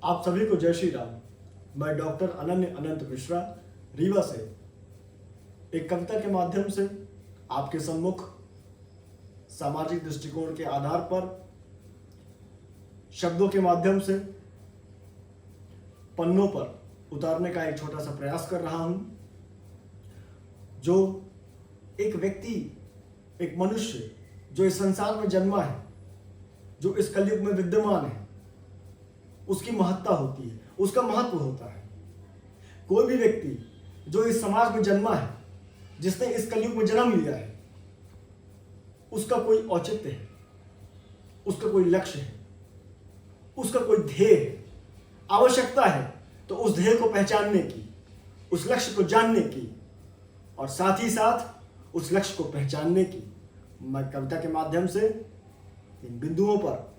आप सभी को जय श्री राम। मैं डॉक्टर अनन्य अनंत मिश्रा रीवा से एक कविता के माध्यम से आपके सम्मुख सामाजिक दृष्टिकोण के आधार पर शब्दों के माध्यम से पन्नों पर उतारने का एक छोटा सा प्रयास कर रहा हूं। जो एक व्यक्ति, एक मनुष्य जो इस संसार में जन्मा है, जो इस कलयुग में विद्यमान है, उसकी महत्ता होती है, उसका महत्व होता है। कोई भी व्यक्ति जो इस समाज में जन्मा है, जिसने इस कलयुग में जन्म लिया है, उसका कोई औचित्य है, उसका कोई लक्ष्य है, उसका कोई ध्येय है। आवश्यकता है तो उस ध्येय को पहचानने की, उस लक्ष्य को जानने की और साथ ही साथ उस लक्ष्य को पहचानने की मैं कविता के माध्यम से इन बिंदुओं पर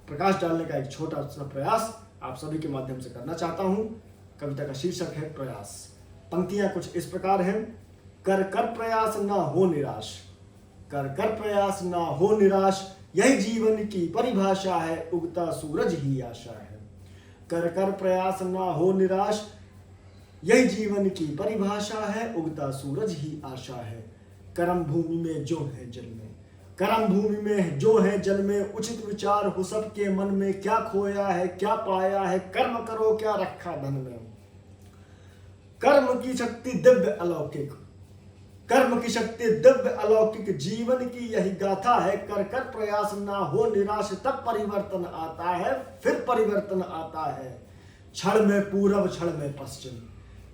प्रकाश डालने का एक छोटा सा प्रयास आप सभी के माध्यम से करना चाहता हूं। कविता का शीर्षक है प्रयास। पंक्तियां कुछ इस प्रकार हैं। कर कर प्रयास ना हो निराश, कर कर प्रयास ना हो निराश, यही जीवन की परिभाषा है, उगता सूरज ही आशा है। कर कर प्रयास ना हो निराश, यही जीवन की परिभाषा है, उगता सूरज ही आशा है। कर्म भूमि में जो है जल में, कर्म भूमि में जो है जल में, उचित विचार हो सबके मन में, क्या खोया है क्या पाया है, कर्म करो क्या रखा धन में। कर्म की शक्ति दिव्य अलौकिक, कर्म की शक्ति दिव्य अलौकिक, जीवन की यही गाथा है। कर कर प्रयास ना हो निराश, तब परिवर्तन आता है, फिर परिवर्तन आता है। क्षण में पूर्व क्षण में पश्चिम,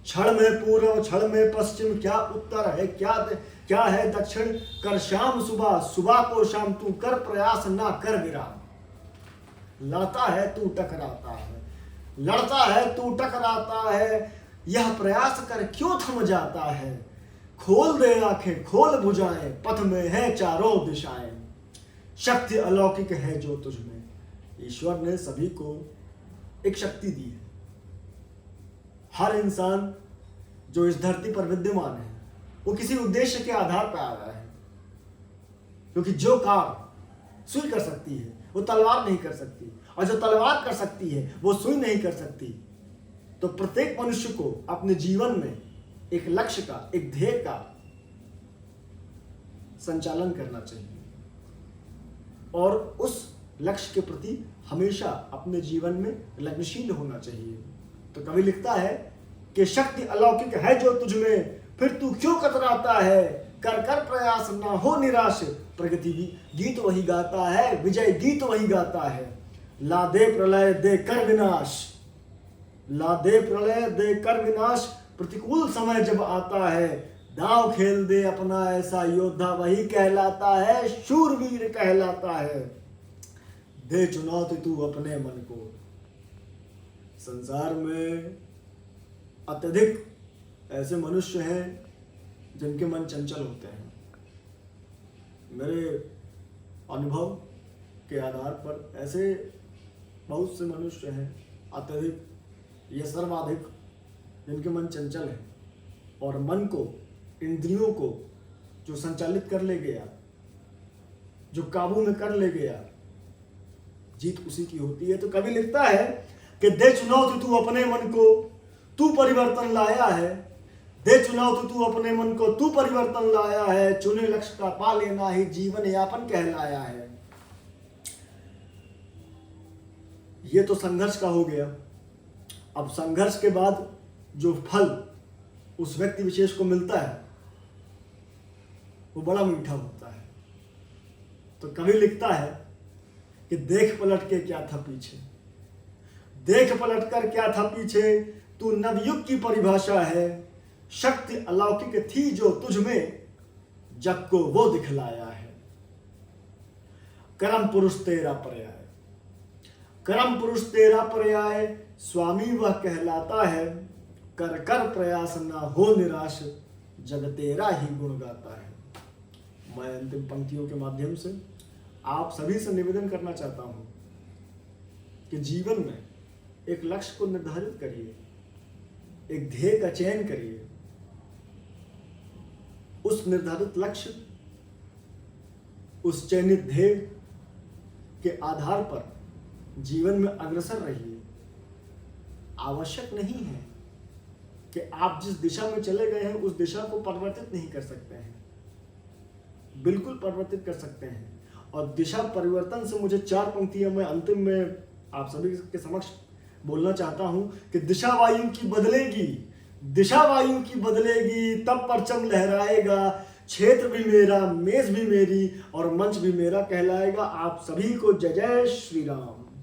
क्षण में पूर्व क्षण में पश्चिम, क्या उत्तर है क्या है दक्षिण। कर शाम सुबह, सुबह को शाम, तू कर प्रयास ना कर विराम। लड़ता है तू टकराता है, लड़ता है तू टकराता है, यह प्रयास कर क्यों थम जाता है। खोल दे आंखें खोल भुजाएं, पथ में है चारों दिशाएं, शक्ति अलौकिक है जो तुझ में। ईश्वर ने सभी को एक शक्ति दी है। हर इंसान जो इस धरती पर विद्यमान है वो किसी उद्देश्य के आधार पर आया है, क्योंकि जो कार सुई कर सकती है वो तलवार नहीं कर सकती, और जो तलवार कर सकती है वो सुई नहीं कर सकती। तो प्रत्येक मनुष्य को अपने जीवन में एक लक्ष्य का, एक ध्येय का संचालन करना चाहिए और उस लक्ष्य के प्रति हमेशा अपने जीवन में लगनशील होना चाहिए। तो कवि लिखता है कि शक्ति अलौकिक है जो तुझ में, फिर तू क्यों कतराता है। कर कर प्रयास ना हो निराश, प्रगति गीत वही गाता है, विजय गीत वही गाता है। ला दे प्रलय दे कर विनाश, ला दे प्रलय दे कर विनाश, प्रतिकूल समय जब आता है, दांव खेल दे अपना ऐसा योद्धा वही कहलाता है, शूरवीर कहलाता है। दे चुनौती तू अपने मन को। संसार में अत्यधिक ऐसे मनुष्य हैं जिनके मन चंचल होते हैं। मेरे अनुभव के आधार पर ऐसे बहुत से मनुष्य हैं, अत्यधिक या सर्वाधिक, जिनके मन चंचल है और मन को, इंद्रियों को जो संचालित कर ले गया, जो काबू में कर ले गया, जीत उसी की होती है। तो कवि लिखता है कि दे चुनौती तू अपने मन को, तू परिवर्तन लाया है। दे चुनौती तू अपने मन को, तू परिवर्तन लाया है, चुने लक्ष्य का पा लेना ही जीवन यापन कहलाया है। ये तो संघर्ष का हो गया। अब संघर्ष के बाद जो फल उस व्यक्ति विशेष को मिलता है वो बड़ा मीठा होता है। तो कवि लिखता है कि देख पलट के क्या था पीछे, देख पलट कर क्या था पीछे, तू नवयुग की परिभाषा है, शक्ति अलौकिक थी जो तुझ में, जग को वो दिखलाया है। कर्म पुरुष तेरा पर्याय, कर्म पुरुष तेरा पर्याय, स्वामी वह कहलाता है। कर कर प्रयास ना हो निराश, जग तेरा ही गुण गाता है। मैं अंतिम पंक्तियों के माध्यम से आप सभी से निवेदन करना चाहता हूं कि जीवन में एक लक्ष्य को निर्धारित करिए, एक ध्येय का चयन करिए। उस निर्धारित लक्ष्य, उस चयनित ध्येय के आधार पर जीवन में अग्रसर रहिए। आवश्यक नहीं है कि आप जिस दिशा में चले गए हैं उस दिशा को परिवर्तित नहीं कर सकते हैं, बिल्कुल परिवर्तित कर सकते हैं। और दिशा परिवर्तन से मुझे 4 पंक्तियां मैं अंतिम में आप सभी के समक्ष बोलना चाहता हूं कि दिशा वायु की बदलेगी, दिशा वायु की बदलेगी, तब परचम लहराएगा, क्षेत्र भी मेरा, मेज भी मेरी और मंच भी मेरा कहलाएगा। आप सभी को जय जय श्री राम।